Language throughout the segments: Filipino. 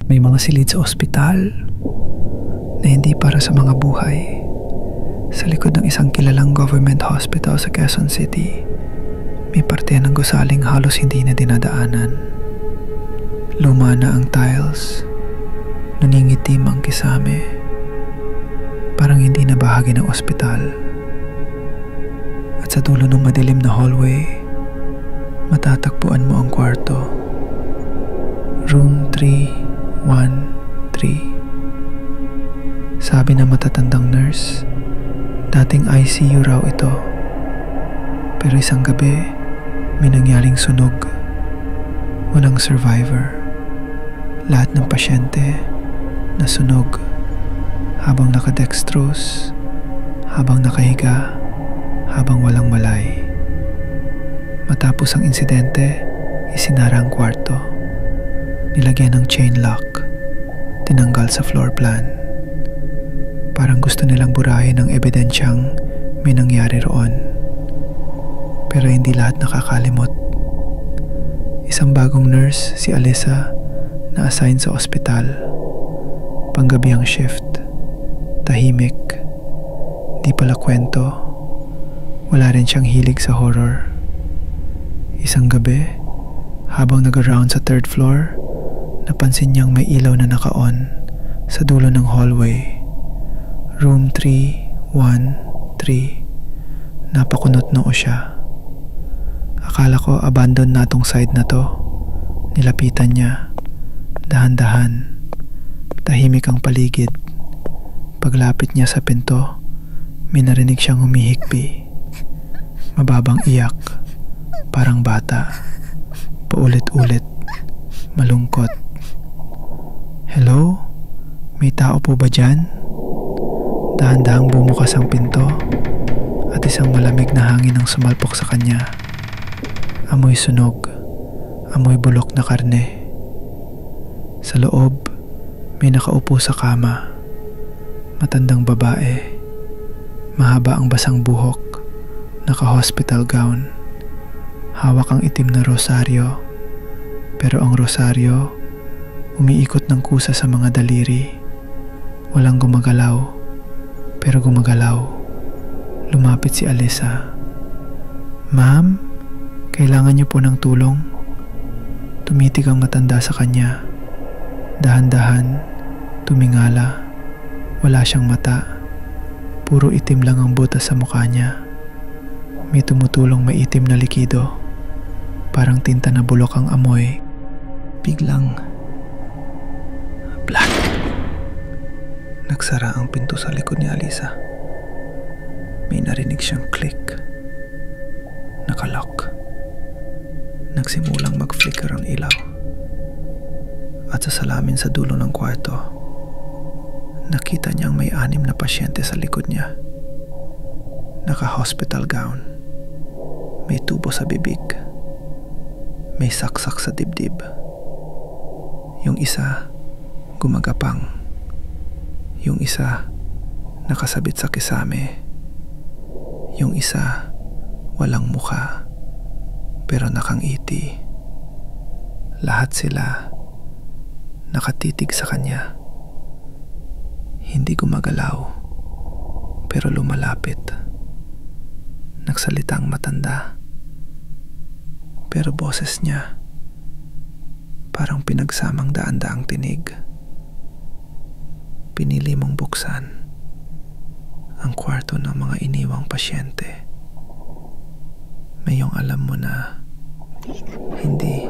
May mga silid sa ospital na hindi para sa mga buhay. Sa likod ng isang kilalang government hospital sa Quezon City, may parte ng gusaling halos hindi na dinadaanan. Luma na ang tiles, naningitim ang kisame, parang hindi na bahagi ng ospital. At sa dulo ng madilim na hallway, matatagpuan mo ang kwarto. Room 313. Sabi ng matatandang nurse, dating ICU raw ito. Pero isang gabi, may nangyaring sunog. Walang survivor. Lahat ng pasyente nasunog habang nakadextrose, habang nakahiga, habang walang malay. Matapos ang insidente, isinara ang kwarto. Nilagyan ng chain lock, tinanggal sa floor plan. Parang gusto nilang burahin ang ebidensyang may nangyari roon. Pero hindi lahat nakakalimot. Isang bagong nurse, si Alyssa, na-assign sa ospital. Panggabi ang shift. Tahimik. Di pala kwento. Wala rin siyang hilig sa horror. Isang gabi, habang nag-around sa third floor, napansin niyang may ilaw na naka-on sa dulo ng hallway. Room 313. Napakunot noo siya. Akala ko abandon na tong side na to. Nilapitan niya. Dahan-dahan. Tahimik ang paligid. Paglapit niya sa pinto, may narinig siyang humihikbi. Mababang iyak. Parang bata. Paulit-ulit. Malungkot. Hello? May tao po ba dyan? Dahan-dahang bumukas ang pinto at isang malamig na hangin ang sumalpok sa kanya. Amoy sunog, amoy bulok na karne. Sa loob, may nakaupo sa kama. Matandang babae. Mahaba ang basang buhok, naka-hospital gown. Hawak ang itim na rosaryo, pero ang rosaryo umiikot ng kusa sa mga daliri. Walang gumagalaw. Pero gumagalaw. Lumapit si Alyssa. Ma'am, kailangan niyo po ng tulong. Tumitig ang matanda sa kanya. Dahan-dahan, tumingala. Wala siyang mata. Puro itim lang ang butas sa mukha niya. May tumutulong maitim na likido. Parang tinta na bulok ang amoy. Biglang black. Nagsara ang pinto sa likod ni Alyssa. May narinig siyang click. Nakalock. Nagsimulang mag-flicker ang ilaw. At sa salamin sa dulo ng kwarto, nakita niyang may 6 na pasyente sa likod niya. Naka-hospital gown. May tubo sa bibig. May saksak sa dibdib. Yung isa, gumagapang. Yung isa, nakasabit sa kisame. Yung isa, walang mukha, pero nakangiti. Lahat sila, nakatitig sa kanya. Hindi gumagalaw, pero lumalapit. Nagsalita ang matanda. Pero boses niya, parang pinagsamang daan-daang tinig. Pinili mong buksan ang kwarto ng mga iniwang pasyente. Mayong alam mo na hindi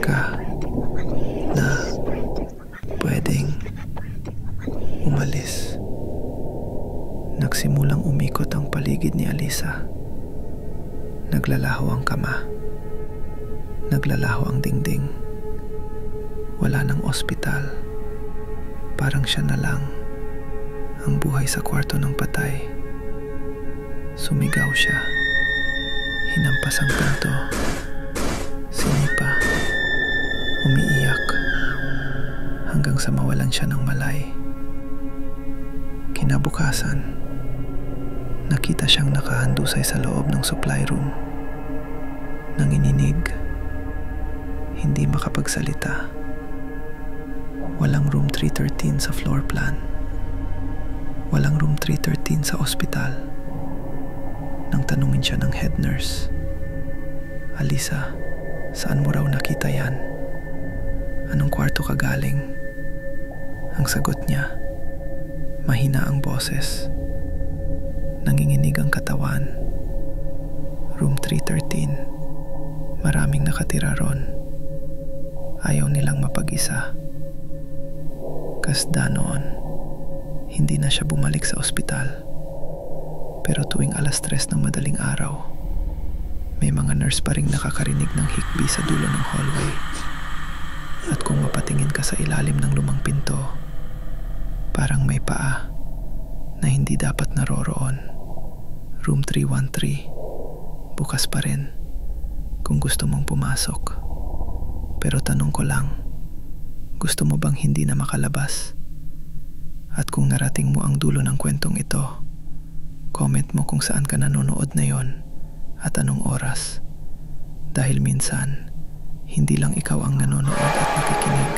ka na pwedeng umalis. Nagsimulang umikot ang paligid ni Alyssa. Naglalaho ang kama. Naglalaho ang dingding. Wala nang ospital. Parang siya na lang ang buhay sa kwarto ng patay. Sumigaw siya. Hinampas ang pinto. Sinipa. Umiiyak. Hanggang sa mawalan siya ng malay. Kinabukasan, nakita siyang nakahandusay sa loob ng supply room. Nanginginig. Hindi makapagsalita. 313 sa floor plan. Walang room 313 sa ospital. Nang tanungin siya ng head nurse, "Alisa, saan mo raw nakita yan? Anong kwarto ka galing?" Ang sagot niya, mahina ang boses. Nanginginig ang katawan. Room 313. Maraming nakatira ron. Ayaw nilang mapag-isa. Kasda noon, hindi na siya bumalik sa ospital. Pero tuwing 3:00 ng madaling araw, may mga nurse pa ring nakakarinig ng hikbi sa dulo ng hallway. At kung mapatingin ka sa ilalim ng lumang pinto, parang may paa na hindi dapat naroroon. Room 313, bukas pa rin kung gusto mong pumasok. Pero tanong ko lang, gusto mo bang hindi na makalabas? At kung narating mo ang dulo ng kwentong ito, comment mo kung saan ka nanonood na yon at anong oras. Dahil minsan, hindi lang ikaw ang nanonood at nakikinig.